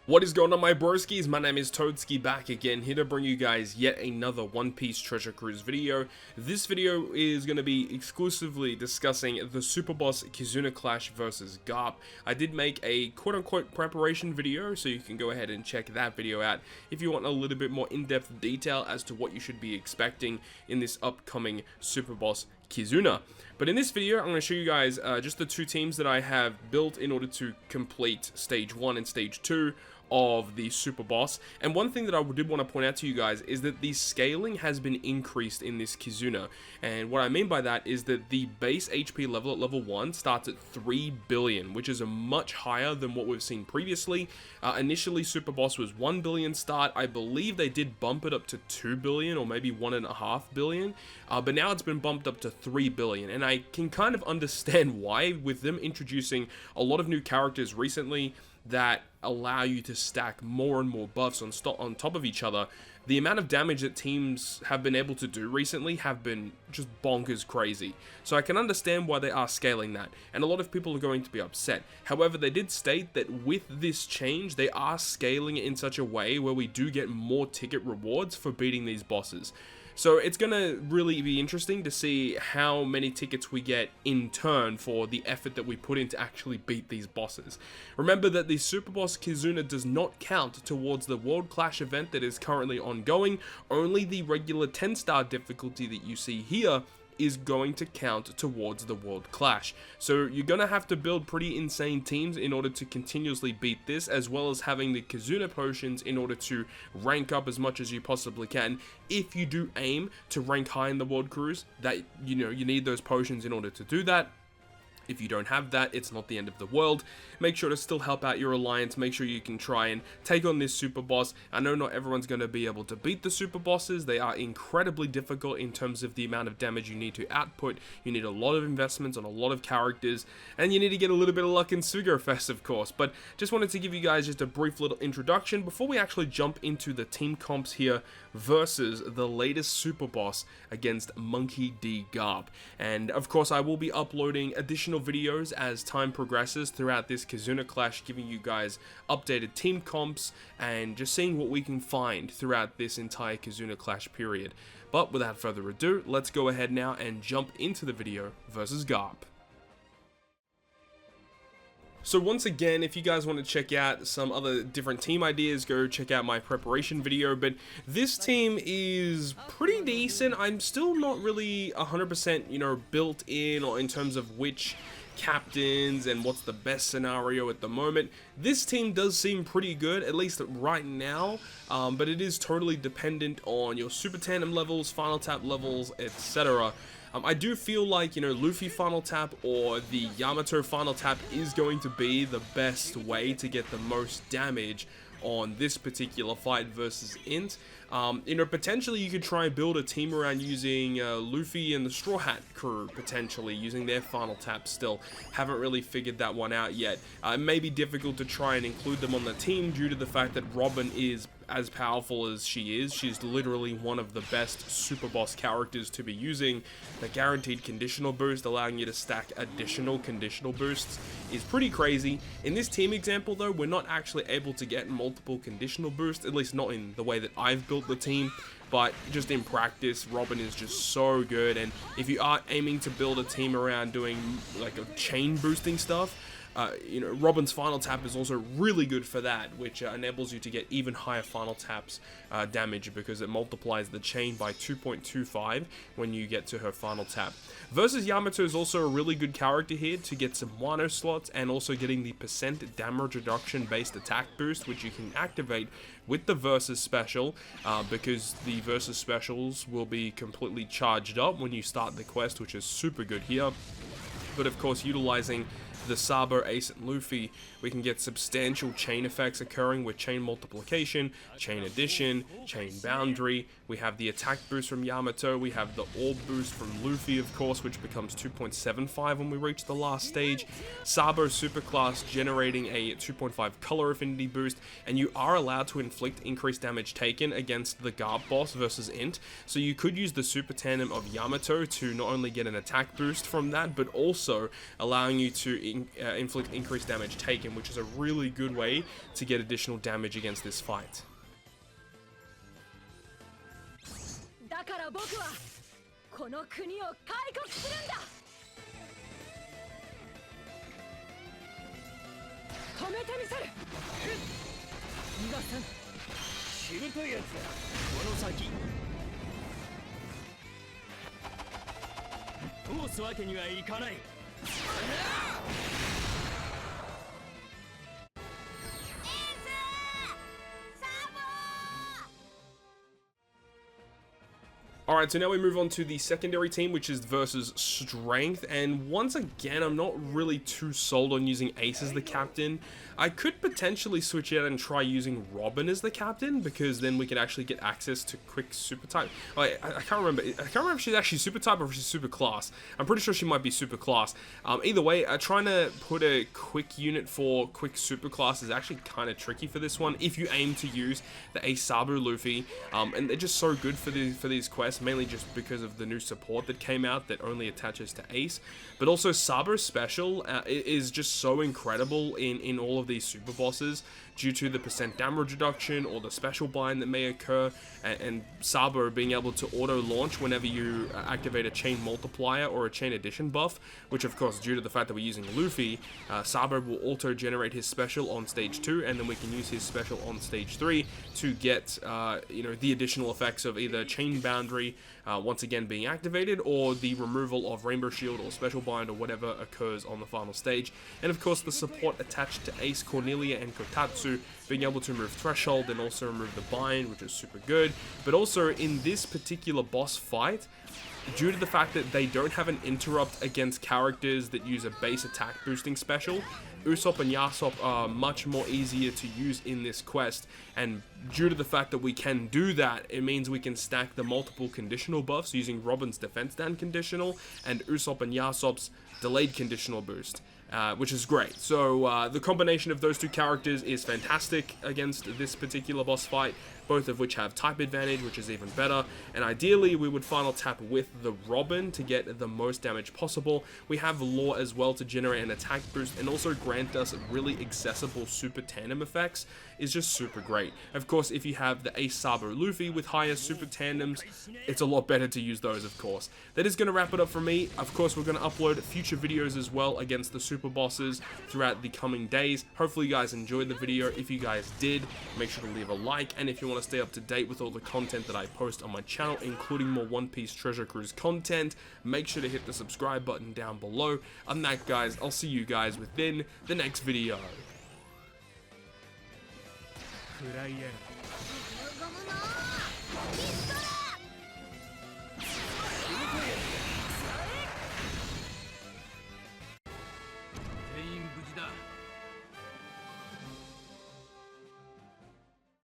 What is going on, my broskiis? My name is Toadskii, back again, here to bring you guys yet another One Piece Treasure Cruise video. This video is going to be exclusively discussing the Super Boss KIZUNA clash versus Garp. I did make a quote-unquote preparation video, so you can go ahead and check that video out if you want a little bit more in-depth detail as to what you should be expecting in this upcoming Super Boss KIZUNA. But in this video, I'm going to show you guys just the two teams that I have built in order to complete Stage 1 and Stage 2 of the Super Boss. And one thing that I did want to point out to you guys is that the scaling has been increased in this KIZUNA. And what I mean by that is that the base HP level at level 1 starts at 3 billion, which is a much higher than what we've seen previously. Initially, Super Boss was 1 billion start. I believe they did bump it up to 2 billion or maybe 1.5 billion. But now it's been bumped up to 3 billion. And I can kind of understand why, with them introducing a lot of new characters recently that allow you to stack more and more buffs on top of each other. The amount of damage that teams have been able to do recently have been just bonkers crazy. So I can understand why they are scaling that, and a lot of people are going to be upset. However, they did state that with this change, they are scaling it in such a way where we do get more ticket rewards for beating these bosses. So it's going to really be interesting to see how many tickets we get in turn for the effort that we put in to actually beat these bosses. Remember that the Super Boss KIZUNA does not count towards the World Clash event that is currently ongoing. Only the regular 10-star difficulty that you see here is going to count towards the World Clash. So you're going to have to build pretty insane teams in order to continuously beat this, as well as having the KIZUNA potions in order to rank up as much as you possibly can. If you do aim to rank high in the World Cruise, that you need those potions in order to do that. If you don't have that, it's not the end of the world. Make sure to still help out your alliance. Make sure you can try and take on this Super Boss. I know not everyone's going to be able to beat the Super Bosses. They are incredibly difficult in terms of the amount of damage you need to output. You need a lot of investments on a lot of characters. And you need to get a little bit of luck in Sugo Fest, of course. But just wanted to give you guys just a brief little introduction before we actually jump into the team comps here versus the latest Super Boss against Monkey D. Garp. And of course, I will be uploading additional videos as time progresses throughout this KIZUNA clash, giving you guys updated team comps and just seeing what we can find throughout this entire KIZUNA clash period. But without further ado, let's go ahead now and jump into the video versus Garp. So once again, if you guys want to check out some other different team ideas, go check out my preparation video. But this team is pretty decent. I'm still not really 100%, built in or in terms of which captains and what's the best scenario at the moment. This team does seem pretty good, at least right now, but it is totally dependent on your Super Tandem levels, Final Tap levels, etc. I do feel like, Luffy Final Tap or the Yamato Final Tap is going to be the best way to get the most damage on this particular fight versus INT. Potentially you could try and build a team around using Luffy and the Straw Hat crew, potentially using their Final Tap still. Haven't really figured that one out yet. It may be difficult to try and include them on the team due to the fact that Robin is as powerful as she is. She's literally one of the best Super Boss characters to be using. The guaranteed conditional boost, allowing you to stack additional conditional boosts, is pretty crazy. In this team example though, we're not actually able to get multiple conditional boosts, at least not in the way that I've built the team. But just in practice, Robin is just so good. And if you are aiming to build a team around doing like a chain boosting stuff, Robin's Final Tap is also really good for that, which enables you to get even higher Final Taps damage because it multiplies the chain by 2.25 when you get to her Final Tap. Versus Yamato is also a really good character here to get some Wano slots and also getting the % damage reduction based attack boost, which you can activate with the Versus special because the Versus specials will be completely charged up when you start the quest, which is super good here. But of course, utilizing the Sabo, Ace, and Luffy, we can get substantial chain effects occurring with chain multiplication, chain addition, chain boundary. We have the attack boost from Yamato, we have the orb boost from Luffy, of course, which becomes 2.75 when we reach the last stage. Sabo superclass generating a 2.5 color affinity boost, and you are allowed to inflict increased damage taken against the Garp boss versus INT. So you could use the super tandem of Yamato to not only get an attack boost from that, but also allowing you to inflict increased damage taken, which is a really good way to get additional damage against this fight. だから僕はこの国を開国するんだ。止めてみせる。逃がさん。しぶといやつだ。この先。通すわけにはいかない。Alright, so now we move on to the secondary team, which is versus Strength, and once again, I'm not really too sold on using Ace as the captain. I could potentially switch out and try using Robin as the captain, because then we could actually get access to quick super type. I can't remember if she's actually super type or if she's super class. I'm pretty sure she might be super class. Either way, trying to put a quick unit for quick super class is actually kind of tricky for this one, if you aim to use the Ace Sabu Luffy, and they're just so good for these quests, mainly just because of the new support that came out that only attaches to Ace, but also Sabu's special is just so incredible in all of these super bosses due to the % damage reduction or the special bind that may occur, and Sabu being able to auto launch whenever you activate a chain multiplier or a chain addition buff, which of course, due to the fact that we're using Luffy, Sabu will auto generate his special on stage 2, and then we can use his special on stage 3 to get you know, the additional effects of either chain boundary once again being activated, or the removal of Rainbow Shield or special bind or whatever occurs on the final stage. And of course the support attached to Ace, Cornelia and Kotatsu being able to remove Threshold and also remove the bind, which is super good. But also in this particular boss fight, due to the fact that they don't have an interrupt against characters that use a base attack boosting special, Usopp and Yasop are much more easier to use in this quest, and due to the fact that we can do that, it means we can stack the multiple conditional buffs using Robin's defense down conditional and Usopp and Yasop's delayed conditional boost. Which is great. So the combination of those two characters is fantastic against this particular boss fight, both of which have type advantage, which is even better, and ideally we would final tap with the Robin to get the most damage possible. We have Law as well to generate an attack boost and also grant us really accessible super tandem effects. Is just super great. Of course, if you have the Ace Sabu Luffy with higher super tandems, it's a lot better to use those, of course. That is going to wrap it up for me. Of course, we're going to upload future videos as well against the super bosses throughout the coming days. Hopefully you guys enjoyed the video. If you guys did, make sure to leave a like, and if you want to stay up to date with all the content that I post on my channel, including more One Piece Treasure Cruise content, make sure to hit the subscribe button down below. Other than that, guys, I'll see you guys within the next video.